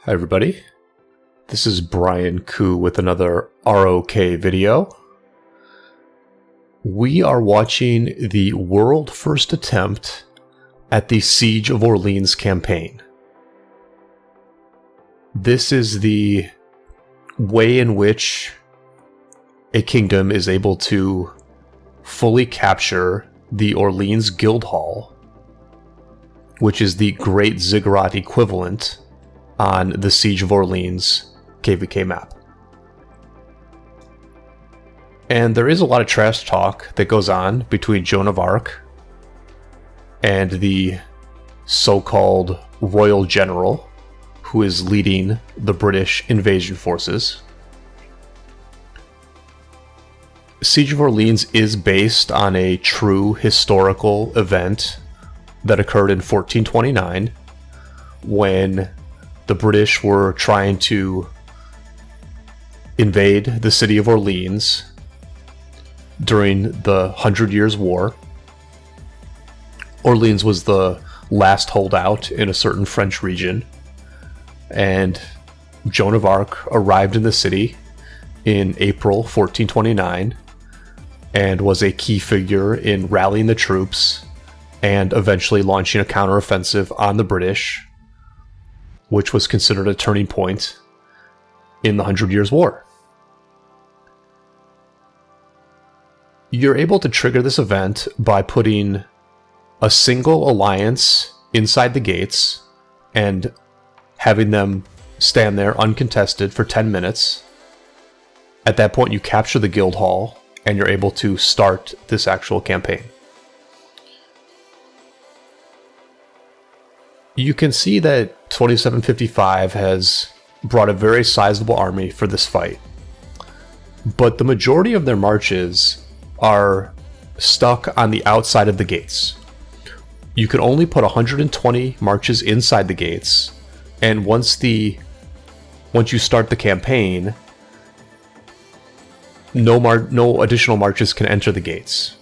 Hi everybody, this is Brian Kuh with another ROK video. We are watching the world first attempt at the Siege of Orleans campaign. This is the way in which a kingdom is able to fully capture the Orleans Guildhall, which is the Great Ziggurat equivalent on the Siege of Orleans KvK map. And there is a lot of trash talk that goes on between Joan of Arc and the so-called Royal General who is leading the British invasion forces. Siege of Orleans is based on a true historical event that occurred in 1429 when the British were trying to invade the city of Orleans during the 100 Years' War. Orleans was the last holdout in a certain French region, and Joan of Arc arrived in the city in April 1429 and was a key figure in rallying the troops and eventually launching a counteroffensive on the British, which was considered a turning point in the 100 Years' War. You're able to trigger this event by putting a single alliance inside the gates and having them stand there uncontested for 10 minutes. At that point, you capture the Guildhall and you're able to start this actual campaign. You can see that 2755 has brought a very sizable army for this fight, but the majority of their marches are stuck on the outside of the gates. You can only put 120 marches inside the gates, and once you start the campaign, no additional marches can enter the gates.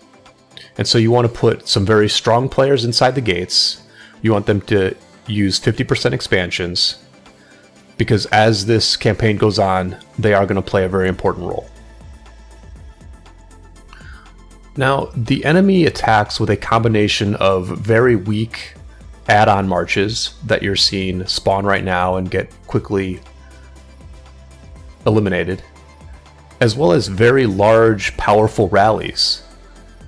And so you want to put some very strong players inside the gates. You want them to use 50% expansions, because as this campaign goes on, they are going to play a very important role. Now, the enemy attacks with a combination of very weak add-on marches that you're seeing spawn right now and get quickly eliminated, as well as very large, powerful rallies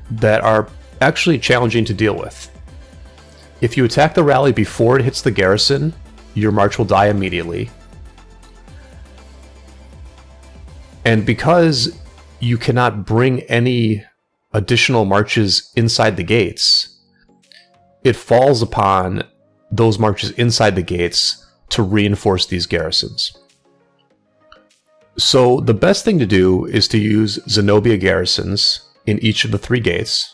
that are actually challenging to deal with. If you attack the rally before it hits the garrison, your march will die immediately. And because you cannot bring any additional marches inside the gates, it falls upon those marches inside the gates to reinforce these garrisons. So the best thing to do is to use Zenobia garrisons in each of the 3 gates.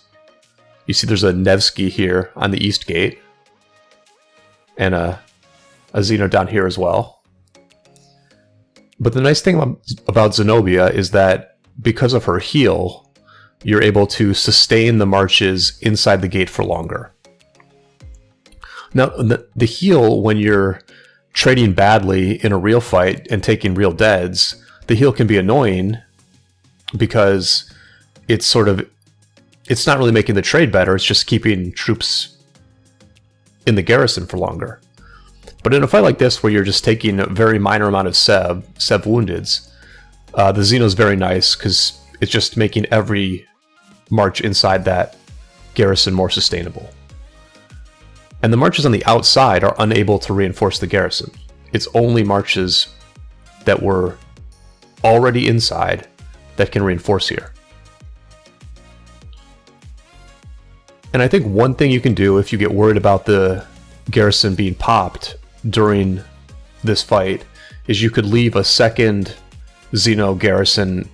You see there's a Nevsky here on the east gate, and a Zeno down here as well. But the nice thing about Zenobia is that because of her heal, you're able to sustain the marches inside the gate for longer. Now, the heal, when you're trading badly in a real fight and taking real deads, the heal can be annoying because it's not really making the trade better, it's just keeping troops in the garrison for longer. But in a fight like this, where you're just taking a very minor amount of Sev woundeds, the Zeno is very nice because it's just making every march inside that garrison more sustainable. And the marches on the outside are unable to reinforce the garrison. It's only marches that were already inside that can reinforce here. And I think one thing you can do if you get worried about the garrison being popped during this fight is you could leave a second Zeno garrison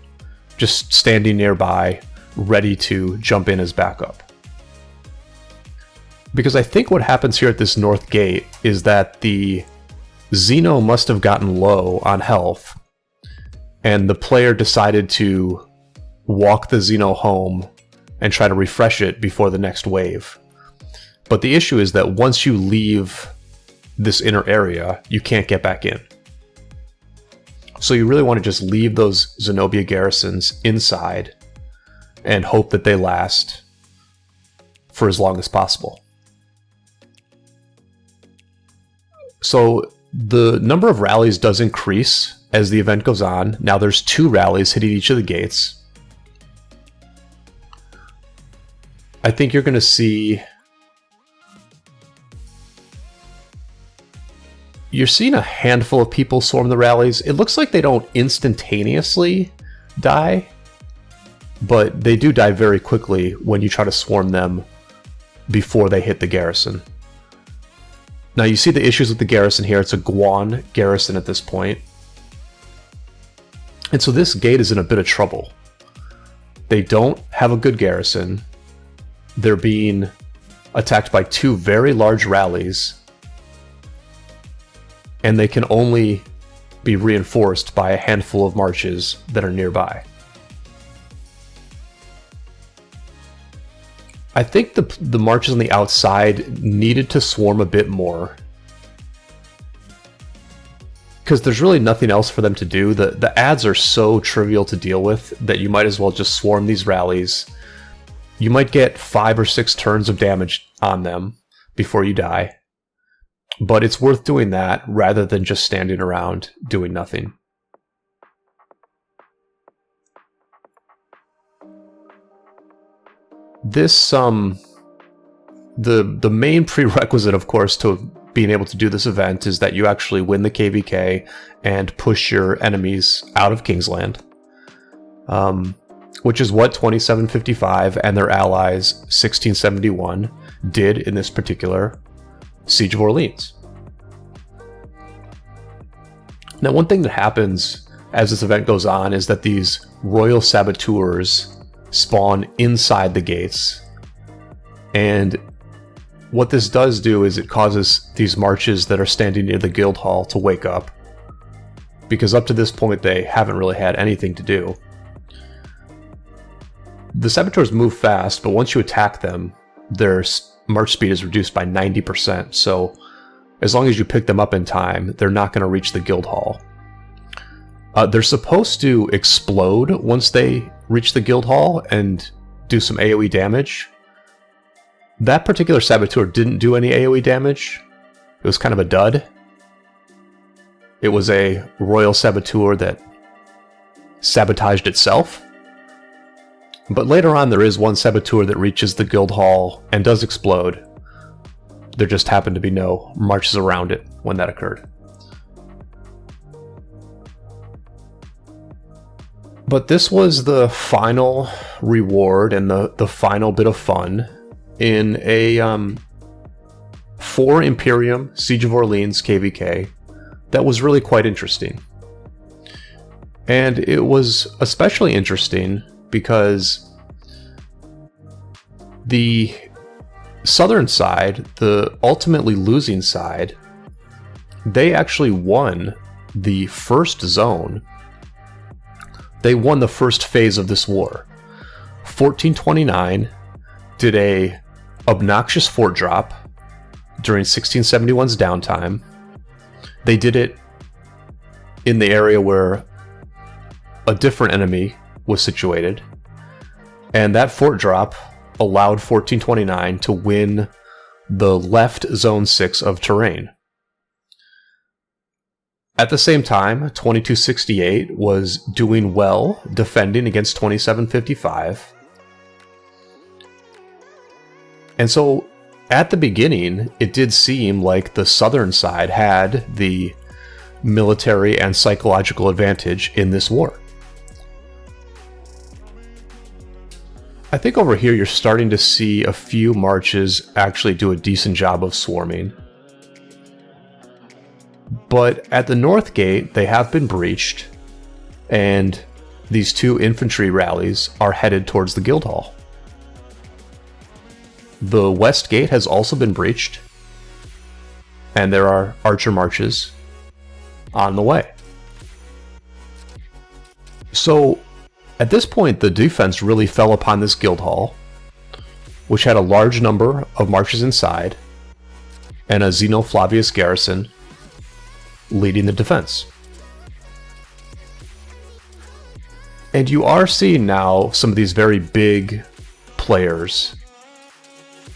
just standing nearby, ready to jump in as backup. Because I think what happens here at this north gate is that the Zeno must have gotten low on health, and the player decided to walk the Zeno home and try to refresh it before the next wave. But the issue is that once you leave this inner area, you can't get back in. So you really want to just leave those Zenobia garrisons inside and hope that they last for as long as possible. So the number of rallies does increase as the event goes on. Now there's 2 rallies hitting each of the gates. I think you're going to see... You're seeing a handful of people swarm the rallies. It looks like they don't instantaneously die, but they do die very quickly when you try to swarm them before they hit the garrison. Now you see the issues with the garrison here. It's a Guan garrison at this point. And so this gate is in a bit of trouble. They don't have a good garrison. They're being attacked by 2 very large rallies. And they can only be reinforced by a handful of marches that are nearby. I think the marches on the outside needed to swarm a bit more, because there's really nothing else for them to do. The ads are so trivial to deal with that you might as well just swarm these rallies. You might get 5 or 6 turns of damage on them before you die. But it's worth doing that rather than just standing around doing nothing. This, the main prerequisite, of course, to being able to do this event is that you actually win the KvK and push your enemies out of Kingsland. Which is what 2755 and their allies 1671 did in this particular Siege of Orleans. Now, one thing that happens as this event goes on is that these royal saboteurs spawn inside the gates. And what this does do is it causes these marches that are standing near the guild hall to wake up, because up to this point they haven't really had anything to do. The saboteurs move fast, but once you attack them, their march speed is reduced by 90%, so as long as you pick them up in time, they're not going to reach the guild hall. They're supposed to explode once they reach the guild hall and do some AoE damage. That particular saboteur didn't do any AoE damage. It was kind of a dud. It was a royal saboteur that sabotaged itself. But later on, there is one saboteur that reaches the guild hall and does explode. There just happened to be no marches around it when that occurred. But this was the final reward and the final bit of fun in a 4 Imperium Siege of Orleans KvK that was really quite interesting. And it was especially interesting because the southern side, the ultimately losing side, they actually won the first zone. They won the first phase of this war. 1429 did a obnoxious fort drop during 1671's downtime. They did it in the area where a different enemy was situated, and that fort drop allowed 1429 to win the left Zone 6 of terrain. At the same time, 2268 was doing well defending against 2755. And so, at the beginning, it did seem like the southern side had the military and psychological advantage in this war. I think over here you're starting to see a few marches actually do a decent job of swarming. But at the north gate, they have been breached, and these 2 infantry rallies are headed towards the guild hall. The west gate has also been breached, and there are archer marches on the way. So, at this point, the defense really fell upon this guild hall, which had a large number of marches inside, and a Zeno Flavius garrison leading the defense. And you are seeing now some of these very big players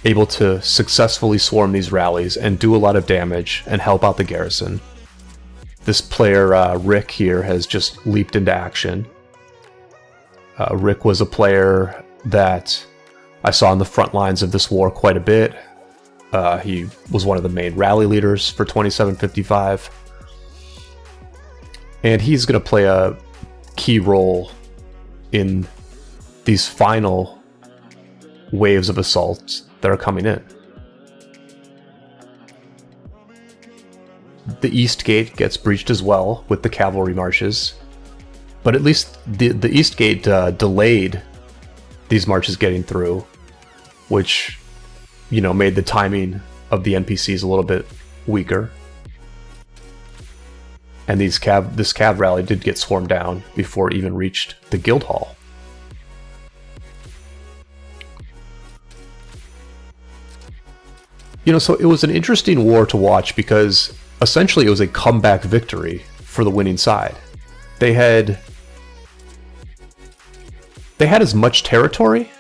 able to successfully swarm these rallies and do a lot of damage and help out the garrison. This player, Rick here, has just leaped into action. Rick was a player that I saw on the front lines of this war quite a bit. He was one of the main rally leaders for 2755. And he's going to play a key role in these final waves of assaults that are coming in. The East Gate gets breached as well with the cavalry marches, but at least the East Gate delayed these marches getting through, which, you know, made the timing of the NPCs a little bit weaker. And this cav rally did get swarmed down before it even reached the guild hall. You know, so it was an interesting war to watch because essentially it was a comeback victory for the winning side. They had as much territory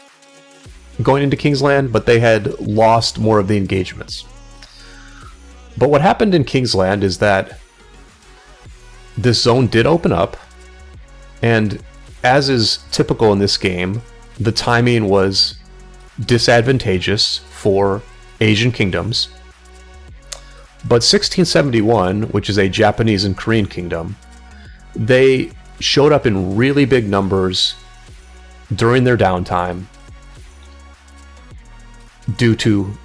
going into Kingsland, but they had lost more of the engagements. But what happened in Kingsland is that this zone did open up, and as is typical in this game, the timing was disadvantageous for Asian kingdoms. But 1671, which is a Japanese and Korean kingdom, they showed up in really big numbers during their downtime due to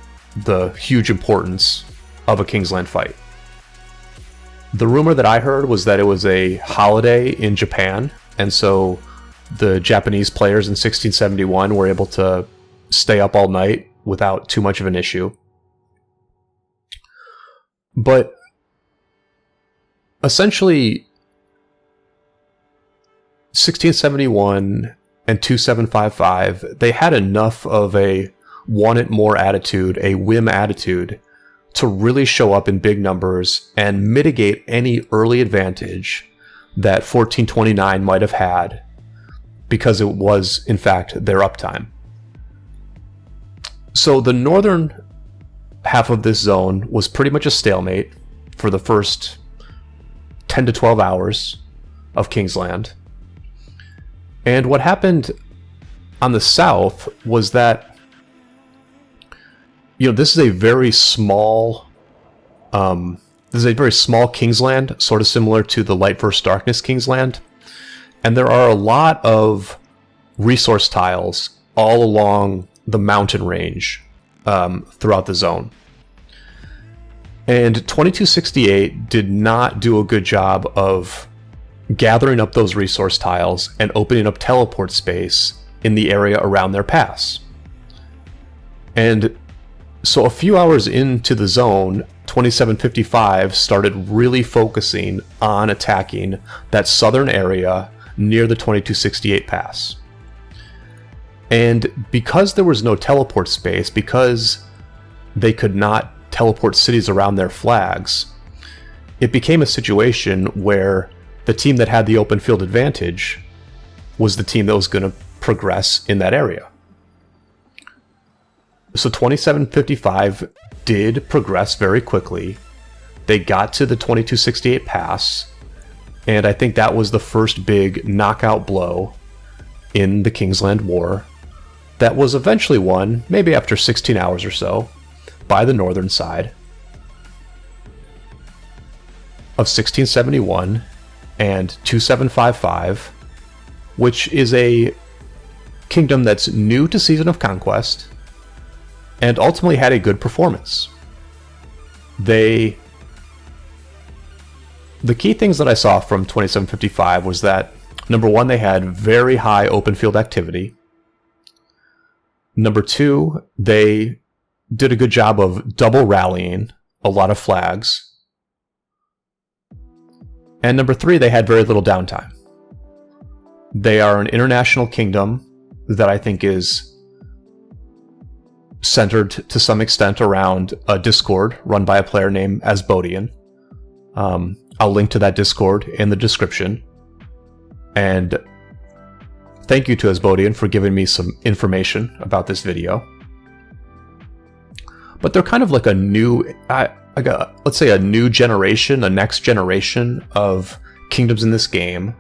the huge importance of a Kingsland fight. The rumor that I heard was that it was a holiday in Japan, and so the Japanese players in 1671 were able to stay up all night without too much of an issue. But essentially, 1671 and 2755, they had enough of a want it more attitude, a whim attitude, to really show up in big numbers and mitigate any early advantage that 1429 might have had, because it was, in fact, their uptime. So the northern half of this zone was pretty much a stalemate for the first 10 to 12 hours of Kingsland. And what happened on the south was that, you know, this is a very small Kingsland, sort of similar to the Light vs. Darkness Kingsland. And there are a lot of resource tiles all along the mountain range throughout the zone. And 2268 did not do a good job of gathering up those resource tiles and opening up teleport space in the area around their pass. And so a few hours into the zone, 2755 started really focusing on attacking that southern area near the 2268 pass. And because there was no teleport space, because they could not teleport cities around their flags, it became a situation where the team that had the open field advantage was the team that was going to progress in that area. So 2755 did progress very quickly. They got to the 2268 pass, and I think that was the first big knockout blow in the Kingsland War that was eventually won, maybe after 16 hours or so, by the northern side of 1671 and 2755, which is a kingdom that's new to Season of Conquest and ultimately had a good performance. The key things that I saw from 2755 was that, number one, they had very high open field activity. Number two, they did a good job of double rallying a lot of flags. And number three, they had very little downtime. They are an international kingdom that I think is centered to some extent around a Discord run by a player named Asbodian. I'll link to that Discord in the description. And thank you to Asbodian for giving me some information about this video. But they're kind of like a new, let's say a new generation, a next generation of kingdoms in this game.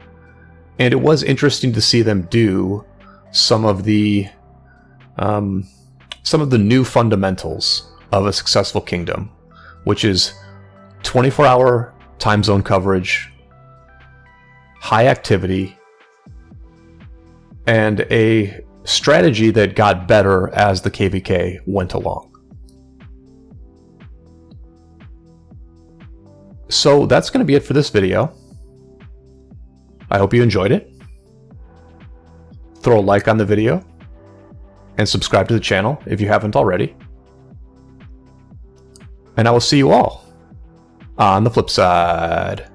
And it was interesting to see them do some of the new fundamentals of a successful kingdom, which is 24-hour time zone coverage, high activity, and a strategy that got better as the KvK went along. So that's going to be it for this video. I hope you enjoyed it. Throw a like on the video and subscribe to the channel if you haven't already. And I will see you all on the flip side.